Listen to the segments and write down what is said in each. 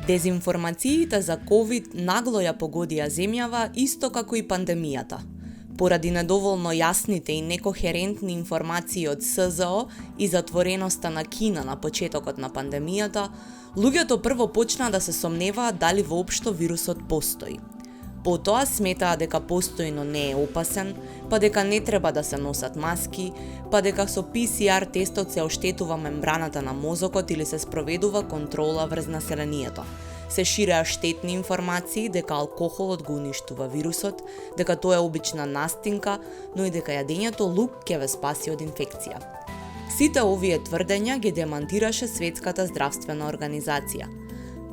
Дезинформациите за COVID нагло ја погодија земјава исто како и пандемијата. Поради недоволно јасните и некохерентни информации од СЗО и затвореноста на Кина на почетокот на пандемијата, луѓето прво почнаа да се сомневаат дали воопшто вирусот постои. Потоа сметаа дека постои, но не е опасен, па дека не треба да се носат маски, па дека со PCR тестот се оштетува мембраната на мозокот или се спроведува контрола врз населението. Се ширеа штетни информации дека алкохолот го уништува вирусот, дека тоа е обична настинка, но и дека јадењето лук ќе ве спаси од инфекција. Сите овие тврдења ги демантираше Светската здравствена организација.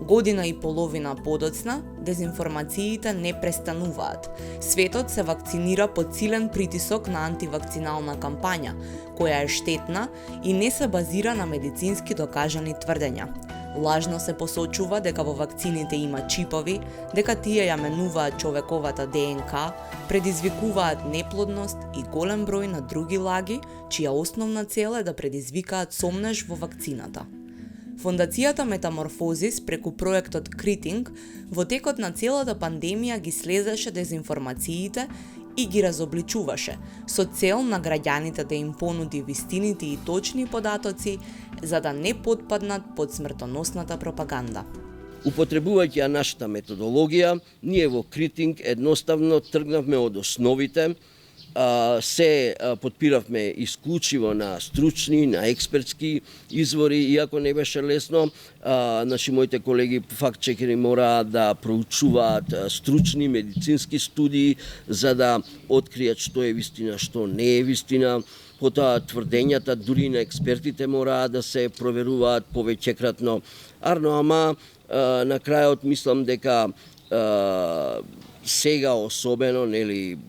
Година и половина подоцна, дезинформациите не престануваат. Светот се вакцинира под силен притисок на антивакцинална кампања, која е штетна и не се базира на медицински докажани тврдења. Лажно се посочува дека во вакцините има чипови, дека тие ја менуваат човековата ДНК, предизвикуваат неплодност и голем број на други лаги, чија основна цел е да предизвикаат сомнеж во вакцината. Фондацијата Метаморфозис преку проектот Критинг во текот на целата пандемија ги следеше дезинформациите и ги разобличуваше, со цел на граѓаните да им понуди вистините и точни податоци, за да не потпаднат под смртоносната пропаганда. Употребувајќи ја нашата методологија, ние во Критинг едноставно тргнавме од основите, се потпиравме исклучиво на стручни, на експертски извори, иако не беше лесно. Моите колеги фактчекери мора да проучуваат стручни медицински студии за да откријат што е вистина, што не е вистина. Потоа тврдењата дури на експертите мора да се проверуваат повеќекратно. Ама на крајот мислам дека сега особено,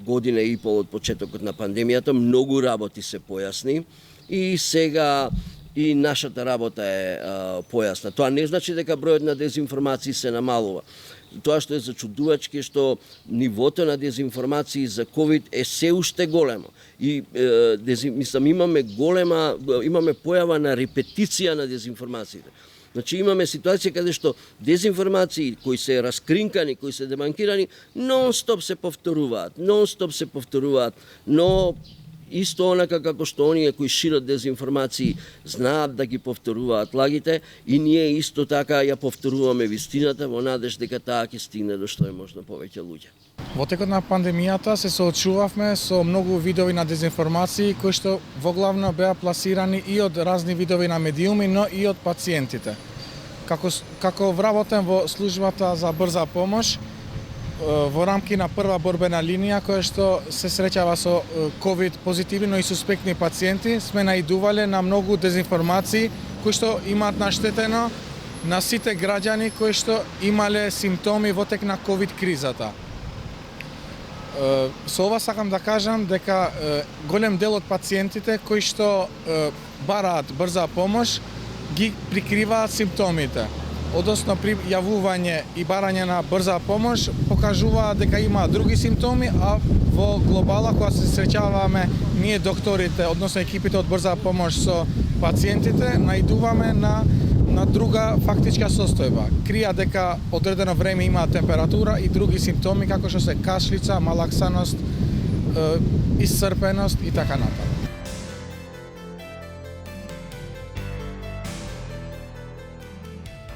година и пол од почетокот на пандемијата, многу работи се појасни и сега и нашата работа е појасна. Тоа не значи дека бројот на дезинформации се намалува. Тоа што е зачудувачки е што нивото на дезинформации за COVID е се уште големо. И имаме појава на репетиција на дезинформациите. Значи имаме ситуација каде што дезинформации кои се раскринкани, кои се деманкирани, нон-стоп се повторуваат, но исто онака како што оние кои шират дезинформации знаат да ги повторуваат лагите и ние исто така ја повторуваме вистината во надеж дека таа ќе стигне до што е можно повеќе луѓе. Во текот на пандемијата се соочувавме со многу видови на дезинформации кои што воглавно беа пласирани и од разни видови на медиуми, но и од пациентите. Како вработен во службата за брза помош, во рамки на прва борбена линија која што се среќава со COVID позитивни, но и суспектни пациенти, сме наидувале на многу дезинформации кои што имаат наштетено на сите граѓани кои што имале симптоми во тек на COVID кризата. Со ова сакам да кажам дека голем дел од пациентите кои што бараат брза помош ги прикриваат симптомите. Односно при јавување и барање на брза помош покажуваат дека има други симптоми, а во глобала кога се среќаваме ние докторите, односно екипите од брза помош со пациентите, наидуваме на друга фактичка состојба. Крија дека одредено време има температура и други симптоми како што се кашлица, малаксаност, исцрпеност и така натаму.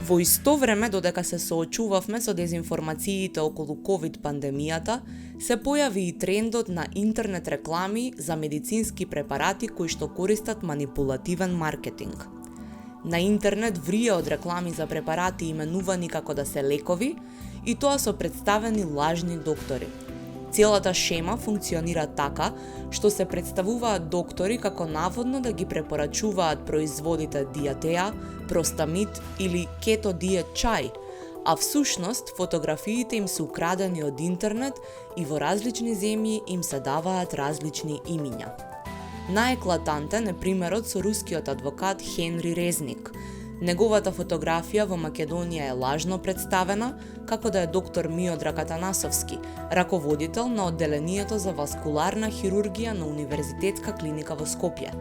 Во исто време, додека се соочувавме со дезинформациите околу COVID пандемијата, се појави и трендот на интернет реклами за медицински препарати кои што користат манипулативен маркетинг. На интернет врие од реклами за препарати именувани како да се лекови и тоа со представени лажни доктори. Целата шема функционира така што се представуваат доктори како наводно да ги препорачуваат производите Диатеа, Простамид или Кето Диет чај, а всушност фотографиите им се украдени од интернет и во различни земји им се даваат различни имиња. Наеклатантен е примерот со рускиот адвокат Хенри Резник. Неговата фотографија во Македонија е лажно представена како да е доктор Миодраг Атанасовски, раководител на одделението за васкуларна хирургија на Универзитетска клиника во Скопје.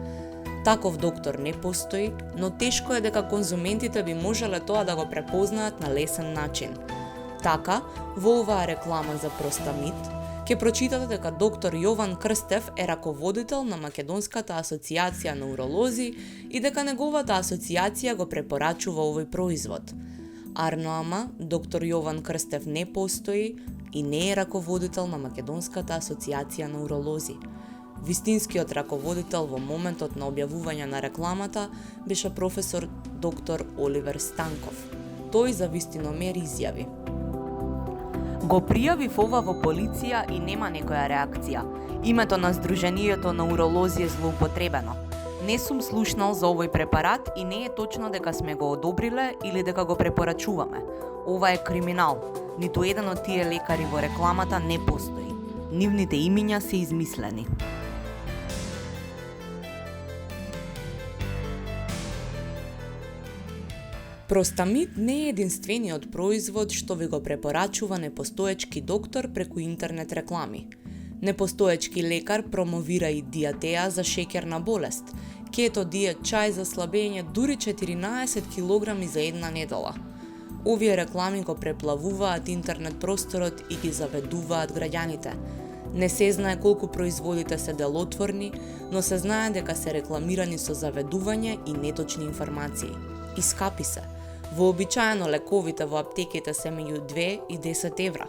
Таков доктор не постои, но тешко е дека конзументите би можеле тоа да го препознаат на лесен начин. Така, во оваа реклама за Простамид, ќе прочитате дека доктор Јован Крстев е раководител на Македонската асоциација на уролози и дека неговата асоциација го препорачува овој производ. Арно ама, доктор Јован Крстев не постои и не е раководител на Македонската асоциација на уролози. Вистинскиот раководител во моментот на објавување на рекламата беше професор доктор Оливер Станков. Тој за вистиномер изјави: Го пријавив ова во полиција и нема некоја реакција. Името на Сдруженијето на уролози е злоупотребено. Не сум слушнал за овој препарат и не е точно дека сме го одобриле или дека го препорачуваме. Ова е криминал. Ниту еден од тие лекари во рекламата не постои. Нивните имиња се измислени. Простамид не е единствениот производ што ви го препорачува непостоечки доктор преку интернет реклами. Непостоечки лекар промовира и диатеа за шеќерна болест, кето диет чај за слабење дури 14 кг за една недела. Овие реклами го преплавуваат интернет просторот и ги заведуваат граѓаните. Не се знае колку производите се делотворни, но се знае дека се рекламирани со заведување и неточни информации. И скапи се. Вообичаено лековите во аптеките се меѓу 2 и 10 евра,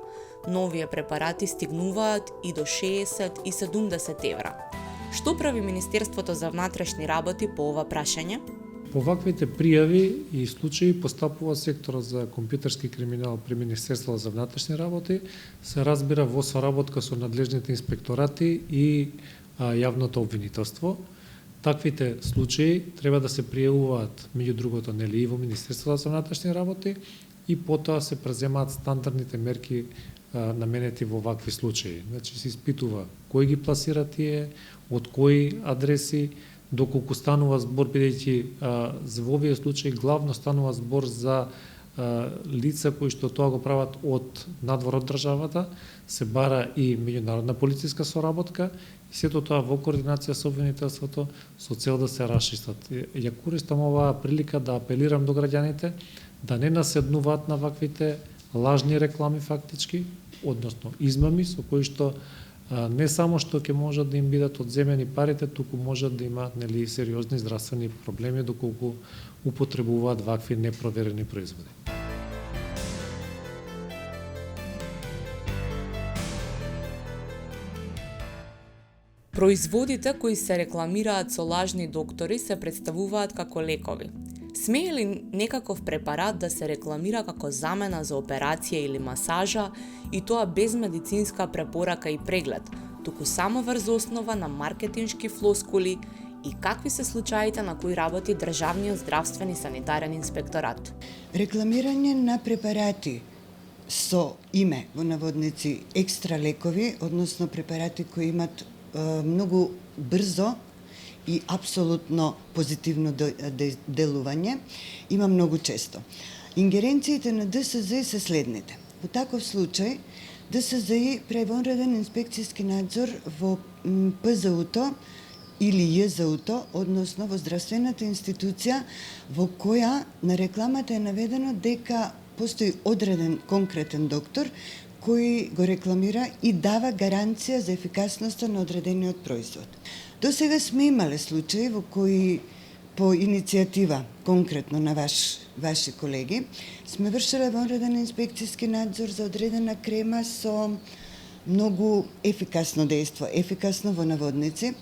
но овие препарати стигнуваат и до 60 и 70 евра. Што прави Министерството за внатрешни работи по ова прашање? По ваквите пријави и случаи постапува секторот за компјутерски криминал при Министерството за внатрешни работи, се разбира во соработка со надлежните инспекторати и јавното обвинителство. Таквите случаи треба да се пријавуваат меѓу другото нели и во Министерството за внатрешни работи и потоа се преземаат стандардните мерки наменети во вакви случаи. Значи се испитува кој ги пласира тие, од кои адреси, доколку станува збор, бидејќи во овие случаи главно станува збор за лица кои што тоа го прават од надвор од државата, се бара и меѓународна полициска соработка и сето тоа во координација со обвинителството со цел да се расчистат. Ја користам оваа прилика да апелирам до граѓаните да не наседнуваат на ваквите лажни реклами фактички, односно измами со кои што не само што ќе можат да им бидат одземени парите, туку можат да имаат нели сериозни здравствени проблеми доколку употребуваат вакви непроверени производи. Производите кои се рекламираат со лажни доктори се представуваат како лекови. Смее ли некаков препарат да се рекламира како замена за операција или масажа и тоа без медицинска препорака и преглед, туку само врз основа на маркетиншки флоскули и какви се случаите на кои работи Државниот здравствен и санитарен инспекторат? Рекламирање на препарати со име во наводници екстра лекови, односно препарати кои имат многу брзо и апсолутно позитивно делување, има многу често. Ингеренциите на ДСЗ се следните. Во таков случај, ДСЗ прави вонреден инспекцијски надзор во ПЗУ-то или ЈЗУ-то, односно во здравствената институција во која на рекламата е наведено дека постои одреден конкретен доктор кој го рекламира и дава гаранција за ефикасноста на одредениот производ. До сега сме имале случаи во кои по иницијатива конкретно на ваши колеги сме вршеле вонреден инспекцијски надзор за одредена крема со многу ефикасно дејство, ефикасно во наводници,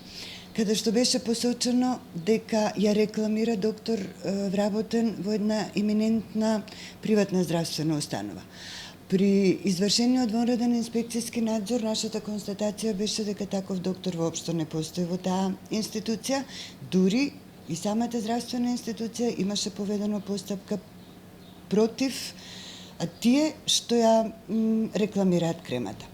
каде што беше посочено дека ја рекламира доктор вработен во една еминентна приватна здравствена установа. При извршениот вонреден инспекцијски надзор, нашата констатација беше дека таков доктор воопшто не постои во таа институција, дури и самата здравствена институција имаше поведено постапка против тие што ја рекламираат кремата.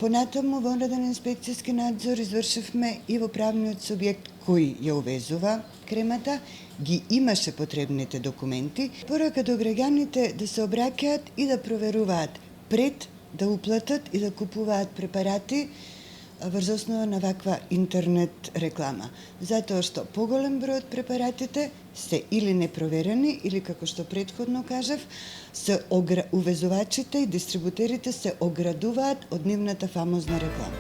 Понатаму вонреден инспекцијски надзор извршивме и во правниот субјект кој ја увезува кремата, ги имаше потребните документи, порака до граѓаните да се обраќаат и да проверуваат пред да уплатат и да купуваат препарати врз основа на ваква интернет реклама. Затоа што поголем број од препаратите се или непроверени, или како што претходно кажав, увезувачите и дистрибутерите се оградуваат од нивната фамозна реклама.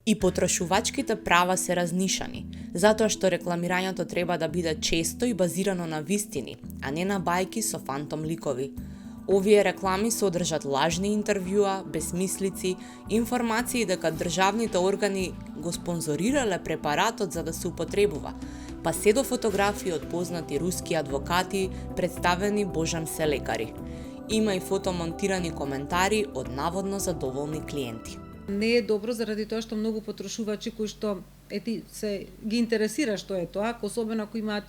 И потрошувачките права се разнишани, затоа што рекламирањето треба да биде често и базирано на вистини, а не на бајки со фантом ликови. Овие реклами содржат лажни интервјуа, безмислици, информации дека државните органи го спонзорирале препаратот за да се употребува, па се до фотографии од познати руски адвокати, представени божам се лекари. Има и фотомонтирани коментари од наводно задоволни клиенти. Не е добро заради тоа што многу потрошувачи кои што се ги интересира што е тоа, особено ако имаат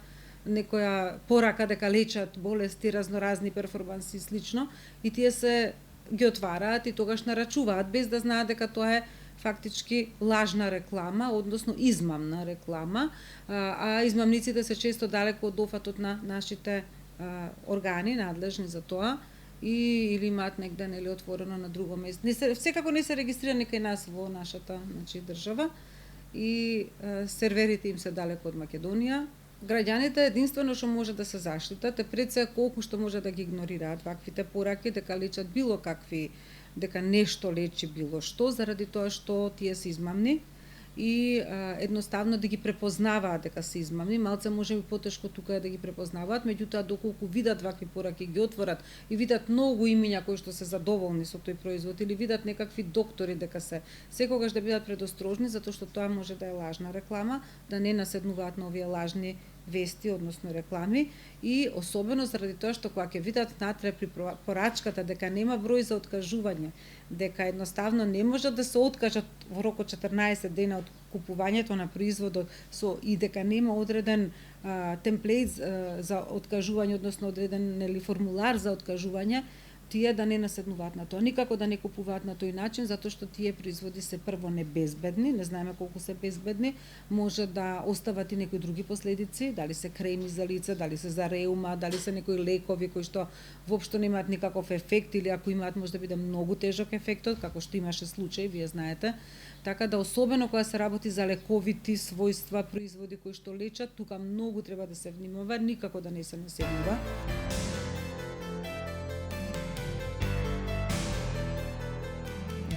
некоја порака дека лечат болести, разноразни перформанси и слично, и тие се ги отвараат и тогаш нарачуваат без да знаат дека тоа е фактички лажна реклама, односно измамна реклама, а измамниците се често далеко од дофатот на нашите органи надлежни за тоа, или имаат негде нели отворено на друго место. Секако не се регистрирани кај нас во нашата држава и серверите им се далеко од Македонија. Граѓаните единствено што може да се заштитат е пред се колку што може да ги игнорираат ваквите пораки дека лечат било какви, дека нешто лечи било што, заради тоа што тие се измамни и едноставно да ги препознаваат дека се измамни. Малце може би потешко тука е да ги препознаваат, меѓутоа доколку видат вакви пораки, ги отворат и видат многу имиња кои што се задоволни со тој производ или видат некакви доктори дека се, секогаш да бидат предострожни затоа што тоа може да е лажна реклама, да не наседнуваат на овие лажни вести, односно реклами, и особено заради тоа што кога ќе видат натре при порачката дека нема број за откажување, дека едноставно не може да се откажат во рок од 14 дена од купувањето на производот и дека нема одреден темплейт за откажување, односно одреден формулар за откажување, тие да не наседнуваат на тоа, никако да не купуваат на тој начин, затоа што тие производи се прво не безбедни, не знаеме колку се безбедни, може да остават и некои други последици, дали се креми за лице, дали се за реума, дали се некои лекови кои што воопшто немаат никаков ефект или ако имаат може да биде многу тежок ефектот, како што имаше случај, вие знаете. Така да особено кога се работи за лековити својства, производи кои што лечат, тука многу треба да се внимава, никако да не се наседнува.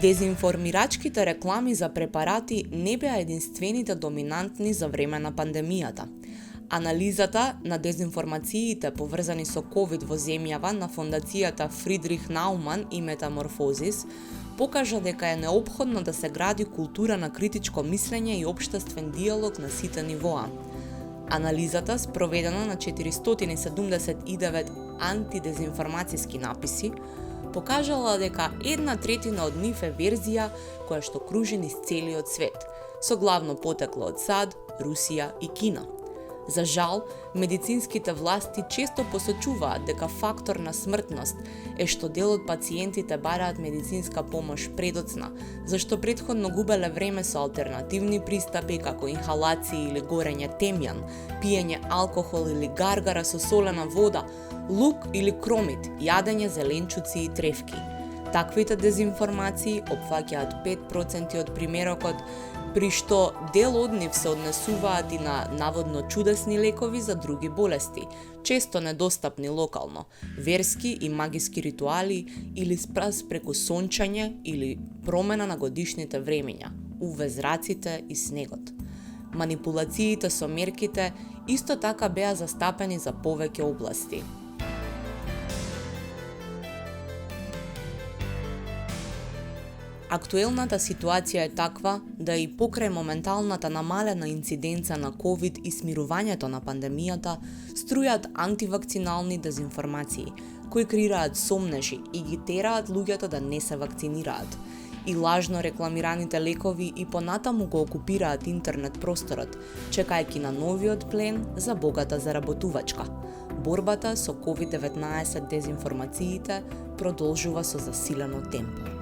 Дезинформирачките реклами за препарати не беа единствените доминантни за време на пандемијата. Анализата на дезинформациите поврзани со ковид во земјава на фондацијата Фридрих Науман и Метаморфозис покажа дека е неопходно да се гради култура на критичко мислење и општествен диалог на сите нивоа. Анализата, спроведена на 479 антидезинформацијски написи, покажала дека 1/3 од нив е верзија која што кружи низ целиот свет, со главно потекло од САД, Русија и Кина. За жал, медицинските власти често посочуваат дека фактор на смртност е што дел од пациентите бараат медицинска помош предоцна, зашто претходно губеле време со алтернативни пристапи како инхалации или горење темјан, пиење алкохол или гаргара со солена вода, лук или кромит, јадење зеленчуци и тревки. Таквите дезинформации опфаќаат 5% од примерокот, при што дел од нив се однесуваат и на наводно чудесни лекови за други болести, често недостапни локално, верски и магиски ритуали или спраз преку сончање или промена на годишните времења, UV зраците и снегот. Манипулациите со мерките исто така беа застапени за повеќе области. Актуелната ситуација е таква да и покрај моменталната намалена инциденца на ковид и смирувањето на пандемијата струјат антивакцинални дезинформации, кои креираат сомнежи и ги тераат луѓето да не се вакцинираат. И лажно рекламираните лекови и понатаму го окупираат интернет просторот, чекајќи на новиот плен за богата заработувачка. Борбата со COVID-19 дезинформациите продолжува со засилено темпо.